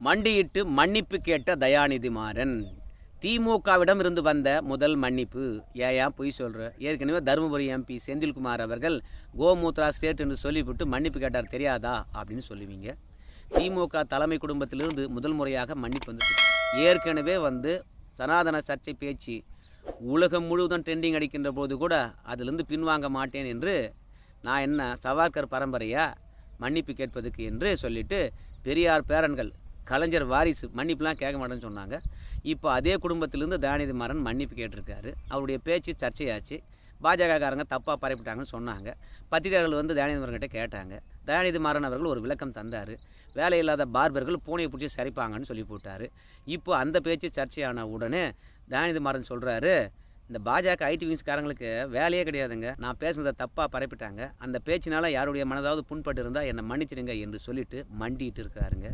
மண்டியிட்டு மன்னிப்பு கேட்ட தயாநிதி மாறன். திமுகவிடம் இருந்து வந்த முதல் மன்னிப்பு. ஏன் பொய் சொல்கிற? ஏற்கனவே தருமபுரி எம்பி செந்தில்குமார் அவர்கள் கோமூத்ரா ஸ்டேட் என்று சொல்லிவிட்டு மன்னிப்பு கேட்டார், தெரியாதா அப்படின்னு சொல்லுவீங்க. திமுக தலைமை குடும்பத்திலிருந்து முதல் முறையாக மன்னிப்பு வந்துச்சு. ஏற்கனவே சனாதன சர்ச்சை பேச்சு உலகம் முழுவதும் ட்ரெண்டிங் அடிக்கின்ற போது கூட அதிலிருந்து பின்வாங்க மாட்டேன் என்று, நான் என்ன சவார்கர் பரம்பரையா மன்னிப்பு கேட்பதுக்கு என்று சொல்லிட்டு பெரியார் பேரன்கள் கலைஞர் வாரிசு மன்னிப்புலாம் கேட்க மாட்டேன்னு சொன்னாங்க. இப்போ அதே குடும்பத்திலேருந்து தயாநிதி மாறன் மன்னிப்பு கேட்டிருக்காரு. அவருடைய பேச்சு சர்ச்சையாச்சு. பாஜகக்காரங்க தப்பாக பரப்பிட்டாங்கன்னு சொன்னாங்க. பத்திரிகையாளர்கள் தயாநிதி மாறன்கிட்ட கேட்டாங்க. தயாநிதி மாறன் அவர்கள் ஒரு விளக்கம் தந்தார். வேலையில்லாத பார்பர்கள் பூனையை பிடிச்சி சரிப்பாங்கன்னு சொல்லி போட்டார். இப்போ அந்த பேச்சு சர்ச்சையான உடனே தயாநிதி மாறன் சொல்கிறாரு, இந்த பாஜக ஐடி விங்ஸ்காரங்களுக்கு வேலையே கிடையாதுங்க, நான் பேசுனதை தப்பாக பரப்பிட்டாங்க, அந்த பேச்சினால் யாருடைய மனதாவது புண்பட்டு இருந்தால் என்னை மன்னிச்சிடுங்க என்று சொல்லிட்டு மண்டிட்டு இருக்காருங்க.